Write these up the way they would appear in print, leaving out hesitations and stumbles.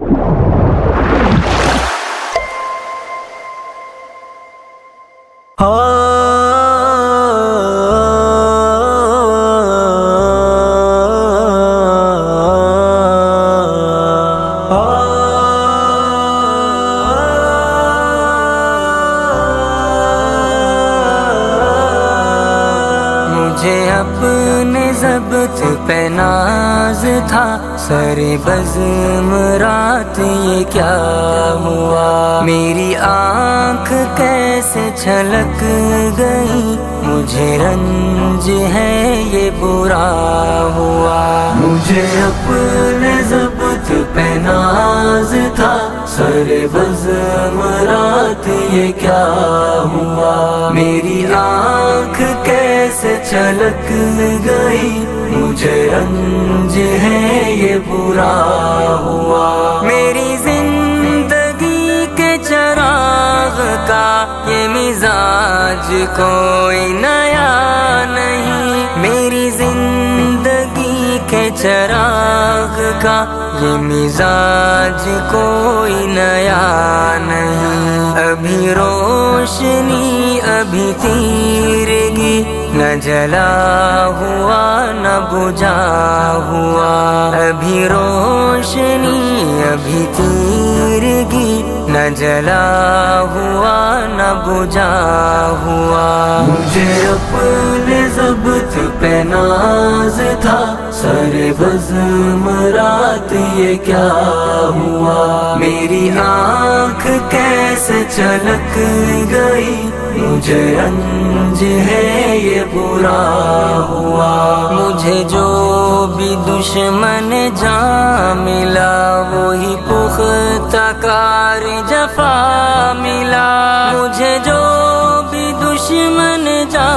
مجھے اپنے ضبط پہ ناز تھا، سر بزم رات یہ کیا ہوا، میری آنکھ کیسے چھلک گئی، مجھے رنج ہے یہ برا ہوا، مجھے اپنے ضبط پہ ناز تھا، سر بزم رات یہ کیا ہوا، میری آنکھ کیسے چھلک گئی، مجھے رنج ہے یہ برا ہوا، میری زندگی کے چراغ کا یہ مزاج کوئی نیا نہیں، میری زندگی کے چراغ کا یہ مزاج کوئی نیا نہیں، ابھی روشنی ابھی تیرگی، نہ جلا ہوا نہ بجھا ہوا، ابھی روشنی ابھی تیرگی، نہ جلا ہوا نہ بجھا ہوا، مجھے اپنے ضبط پہ ناز تھا، سر بزم رات یہ کیا ہوا، میری آنکھ کیسے چھلک گئی، مجھے رنج ہے یہ برا ہوا، مجھے جو بھی دشمن جا ملا، وہی پختہ کار جفا ملا، مجھے جو بھی دشمن جا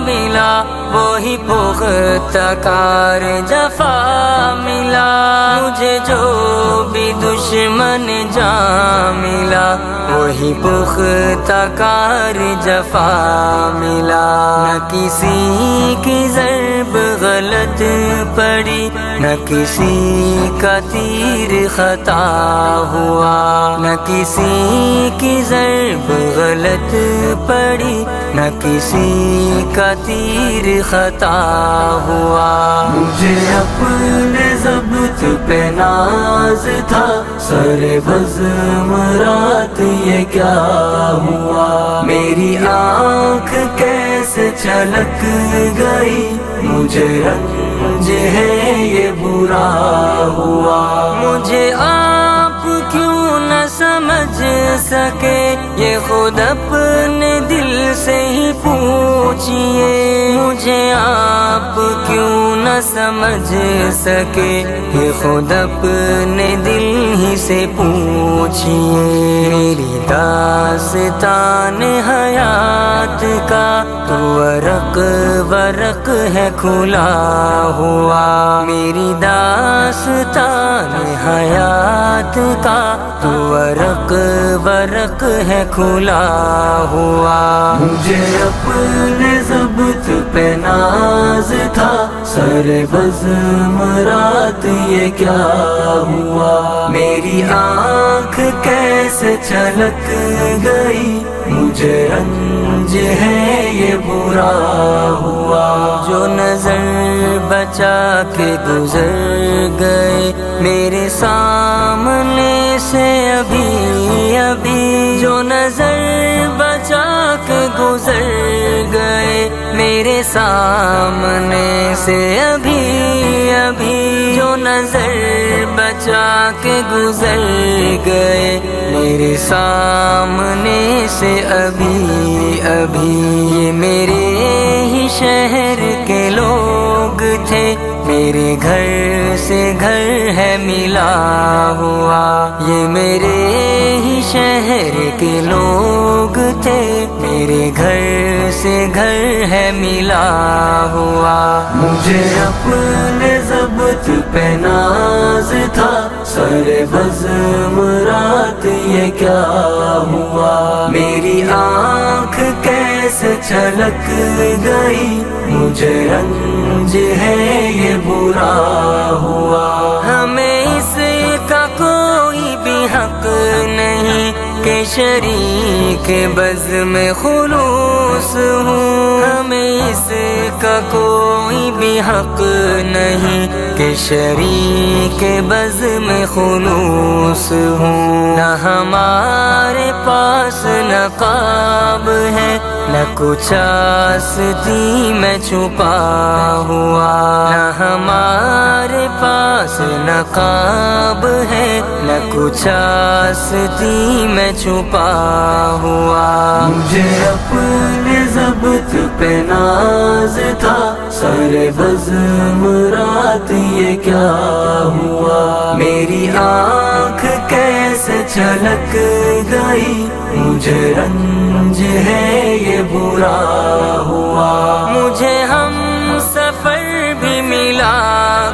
ملا، وہی پختہ کار جفا ملا، مجھے جو بھی دشمن جا ملا، وہی پختہ کار جفا ملا، نہ کسی کی ضرب غلط پڑی، نہ کسی کا تیر خطا ہوا، نہ کسی کی ضرب غلط پڑی، نہ کسی کا تیر خطا ہوا، مجھے اپنے ضبط پہ ناز تھا، سر بزم رات یہ کیا ہوا، میری آنکھ کیسے چھلک گئی، مجھے رنج ہے یہ برا ہوا، مجھے آپ کیوں نہ سمجھ سکے، یہ خود اپنے دل سے ہی پوچھئے، مجھے آپ کیوں نہ سمجھ سکے، یہ خود اپنے دل ہی سے پوچھئے، میری داستان حیات کا تو ورق ورق ہے کھلا ہوا، میری داستان حیات کا تو ورق ورق ہے کھلا ہوا، مجھے اپنے ضبط پہ ناز تھا، سر بزم رات یہ کیا ہوا، میری آنکھ کیسے چھلک گئی، مجھے رنج ہے یہ برا ہوا، جو نظر بچا کے گزر گئے میرے سامنے سے ابھی ابھی، جو نظر بچا کے گزر گئے میرے سامنے سے ابھی ابھی، جو نظر بچا کے گزر گئے میرے سامنے سے ابھی ابھی، یہ میرے ہی شہر کے لوگ تھے، میرے گھر سے گھر ہے ملا ہوا، یہ میرے ہی شہر کے لوگ تھے، میرے گھر سے گھر ہے ملا ہوا، مجھے اپنے ضبط پہ ناز تھا، سر بزم رات یہ کیا ہوا، میری آنکھ کیسے چھلک گئی، مجھے رنج ہے یہ برا ہوا، ہمیں اس کا کوئی حق نہیں کہ شریک بزم خلوص ہوں، ہمیں اس کا کوئی بھی حق نہیں کہ شریک بزم خلوص ہوں۔ نہ ہمارے پاس نقاب ہے، نہ کچھ آستی میں چھپا ہوا، نہ ہمارے پاس نقاب ہے، نہ کچھ آستی میں چھپا ہوا۔ مجھے اپنے ضبط پہ ناز تھا، سر بزم رات یہ کیا ہوا، میری آنکھ کیسے چھلک گئی، مجھے رنج ہے یہ برا ہوا۔ مجھے ہم سفر بھی ملا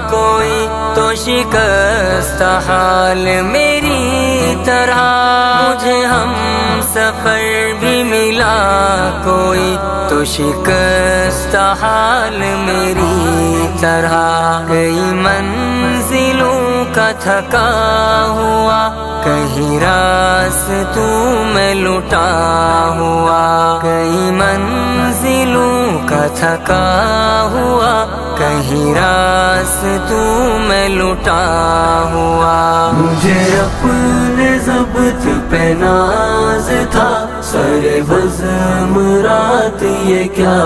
کوئی تو شکستہ حال میری طرح، مجھے ہم سفر بھی ملا کوئی تو شکستہ حال میری طرح۔ کئی منزلوں کا تھکا ہوا، کہیں راستوں میں لٹا ہوا، کئی منزلوں کا تھکا ہوا، کہیں راستوں میں لٹا ہوا۔ مجھے اپنے ضبط پہ ناز تھا، سر بزم رات یہ کیا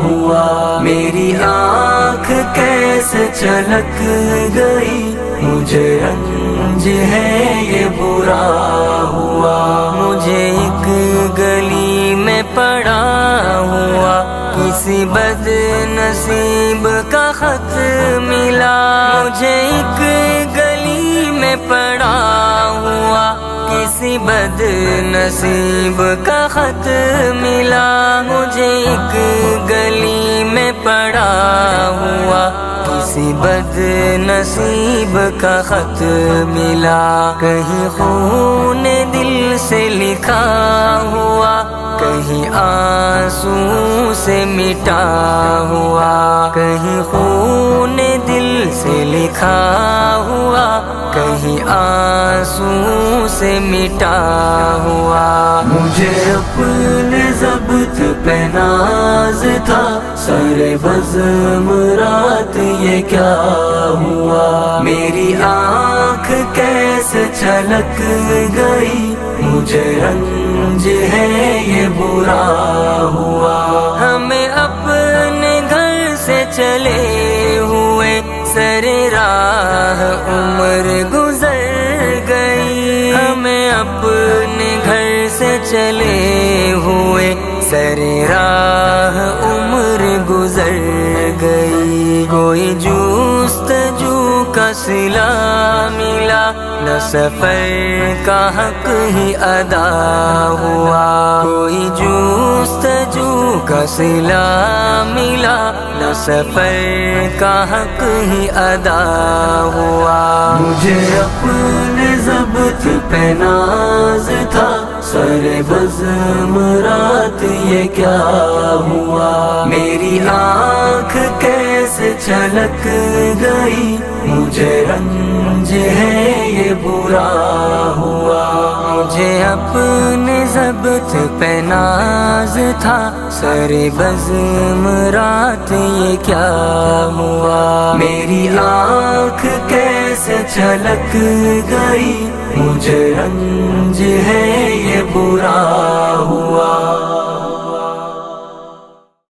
ہوا، میری آنکھ کیسے چھلک گئی، مجھے رنج ہے یہ برا ہوا۔ مجھے ایک گلی میں پڑا ہوا کسی بد نصیب کا خط ملا، مجھے ایک گلی میں پڑا ہوا کسی بد نصیب کا خط ملا، مجھے ایک گلی میں پڑا ہوا کسی بد نصیب کا خط ملا۔ کہیں خون دل سے لکھا ہوا، کہیں آنسو سے مٹا ہوا، کہیں خون دل سے لکھا ہوا، کہیں آنسو سے مٹا ہوا۔ مجھے اپنے ضبط پہ ناز تھا، سر بزم رات یہ کیا ہوا، میری آنکھ کیسے چھلک گئی، مجھے رنج ہے یہ برا ہوا۔ ہمیں اپنے گھر سے چلے ہوئے سر راہ عمر گزر گئی، ہمیں اپنے گھر سے چلے ہوئے سر راہ عمر گزر گئی۔ کوئی جستجو کا صلہ ملا، نہ سفر کا حق ہی ادا ہوا، کوئی جستجو کا صلہ ملا، نہ سفر کا حق ہی ادا ہوا۔ مجھے اپنے ضبط پہ ناز تھا، سر بزم رات یہ کیا ہوا، میری آنکھ کیسے چھلک گئی، مجھے رنج ہے یہ برا ہوا۔ مجھے اپنے ضبط پہ ناز تھا، سر بزم رات یہ کیا ہوا، میری آنکھ کیسے چھلک گئی، مجھے رنج ہے یہ برا